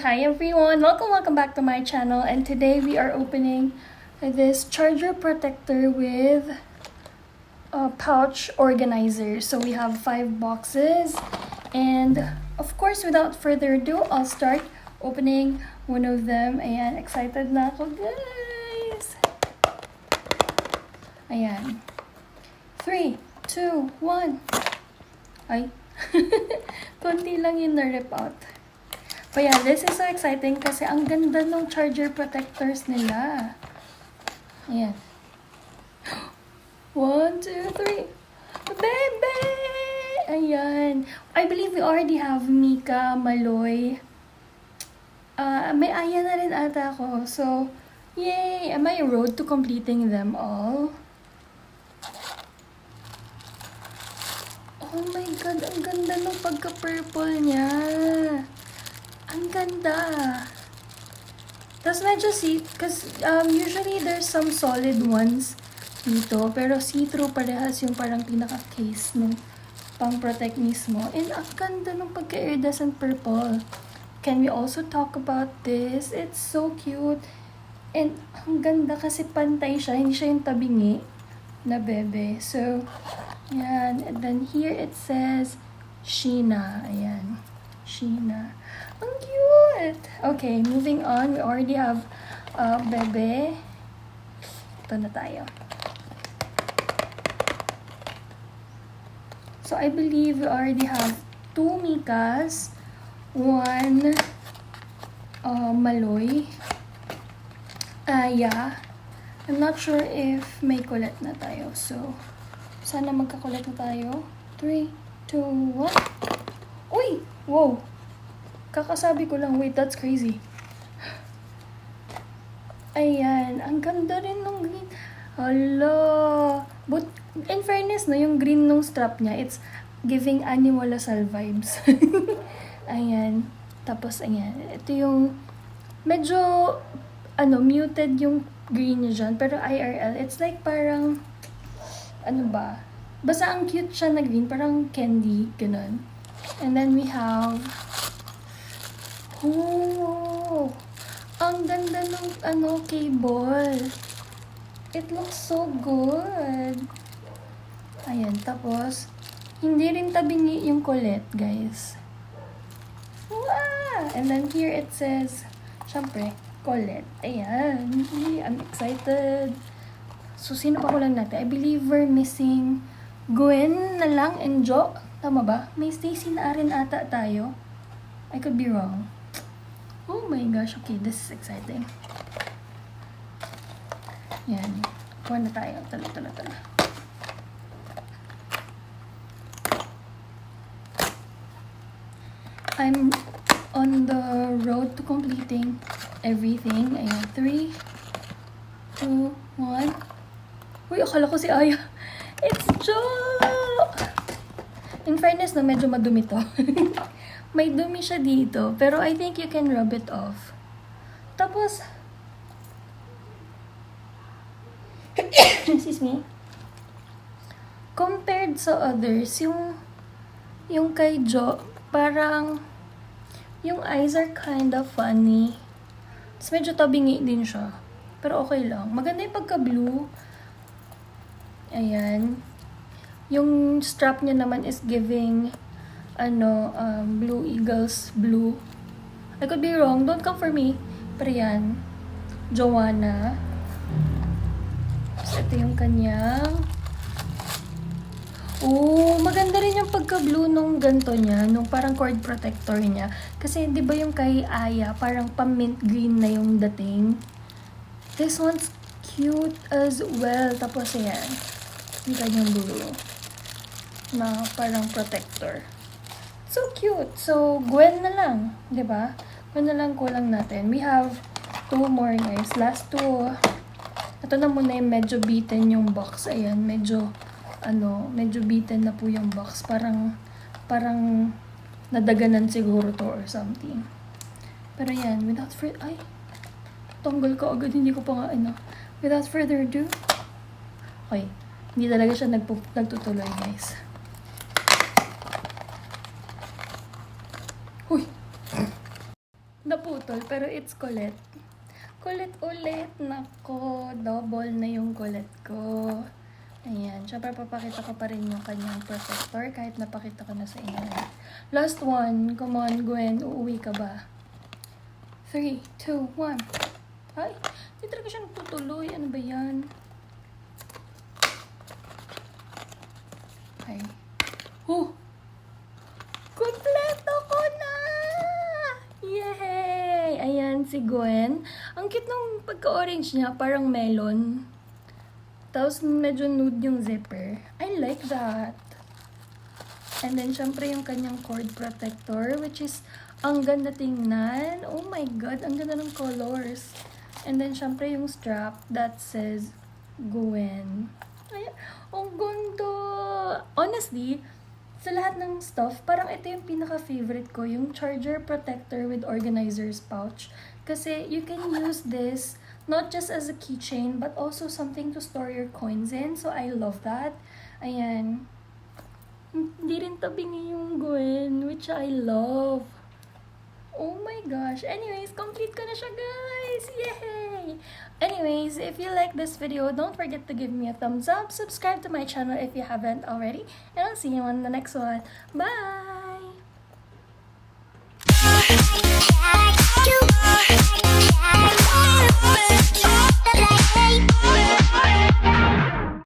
Hi everyone, welcome back to my channel, and today we are opening this charger protector with a pouch organizer. So we have 5 boxes, and of course without further ado, I'll start opening one of them. Ayan, excited na ako guys. Ayan, 3, 2, 1. Ay, konti lang yung na-rip out. But yeah, this is so exciting kasi ang ganda ng charger protectors nila. Ayan. 1, 2, 3. Bebe! Ayan. I believe we already have Mika, Maloy. May Aya na rin ata ako. So, yay! Am I road to completing them all? Oh my god, ang ganda ng pagka-purple niya. Ang ganda. Tapos medyo kasi usually there's some solid ones dito, pero see-through parehas yung parang pinaka-case ng pang-protect mismo. And ang ganda ng pagka-iridescent purple. Can we also talk about this? It's so cute. And ang ganda kasi pantay siya, hindi siya yung tabingi na bebe. So, yan. And then here it says Sheena. Ayan. Sheena. Ang cute! Okay, moving on. We already have bebe. Ito na tayo. So, I believe we already have 2 Mikas, 1 Maloy, Aya. I'm not sure if may kulit na tayo. So, sana magkakulit na tayo. 3, 2, 1. Uy! Wow! Kakasabi ko lang, wait, that's crazy. Ayan, ang ganda rin ng green. Hala. But, in fairness, no, yung green nung strap niya, it's giving Animalasal vibes. Ayan. Tapos, ayan. Ito yung, medyo, muted yung green niya dyan. Pero IRL, it's like parang, basta ang cute siya na green, parang candy, ganun. And then we have, oh, ang ganda ng cable. It looks so good. Ayan, tapos, hindi rin tabingi yung kulit, guys. Wow! And then here it says, syempre, kulit. Ayan, I'm excited. So, sino pa kulang natin? I believe we're missing Gwen na lang and Jo. Tama ba? May Stacy na rin ata tayo. I could be wrong. Oh my gosh, okay, this is exciting. Yan. Kuha na tayo. Tala. I'm on the road to completing everything. Ayan, 3, 2, 1. Uy, akala ko si Aya. It's Jo! In fairness, no, medyo madumi to. May dumi siya dito, pero I think you can rub it off. Tapos, excuse me, compared sa others, yung kay Jo, parang, yung eyes are kind of funny. Tapos medyo tabingi din siya. Pero okay lang. Maganda yung pagka-blue. Ayan. Yung strap niya naman is giving Blue Eagles blue. I could be wrong. Don't come for me. Pero yan. Joanna. So, ito yung kanyang. Oh, maganda rin yung pagka-blue nung ganto niya. Nung parang cord protector niya. Kasi, di ba yung kay Aya, parang pa-mint green na yung dating. This one's cute as well. Tapos, ayan. Yung kanyang blue. Na parang protector. So cute. So, Gwen na lang. Diba? Gwen na lang kulang natin. We have 2 more guys. Last 2. Ito na muna yung medyo beaten yung box. Ayan. Medyo beaten na po yung box. Parang nadaganan siguro to or something. Pero yan. Without ay, tanggal ko agad. Hindi ko pa nga without further ado, okay, hindi talaga siya nagtutuloy, guys. Huy! Naputol, pero it's kulit. Kulit ulit. Nako, double na yung kulit ko. Ayan. Siyempre, papakita ko pa rin yung kanyang protector kahit napakita ko na sa inyo. Last one. Come on, Gwen. Uuwi ka ba? 3, 2, 1. Ay, hindi talaga siya nagtutuloy. Ano ba yan? Ay. Kompleto ko na! Yay! Ayan, si Gwen. Ang cute ng pagka-orange niya, parang melon. Tapos medyo nude yung zipper. I like that. And then, syempre yung kanyang cord protector, which is, ang ganda tingnan. Oh my God, ang ganda ng colors. And then, syempre yung strap that says Gwen. Ay, ang ganda! Honestly, sa lahat ng stuff, parang ito yung pinaka-favorite ko, yung charger protector with organizer's pouch. Kasi you can use this not just as a keychain, but also something to store your coins in. So, I love that. Ayan. Hindi rin tabingi yung Gwen, which I love. Oh my gosh. Anyways, complete ko na siya, guys. Yay! Anyways, if you like this video, don't forget to give me a thumbs up. Subscribe to my channel if you haven't already. And I'll see you on the next one. Bye!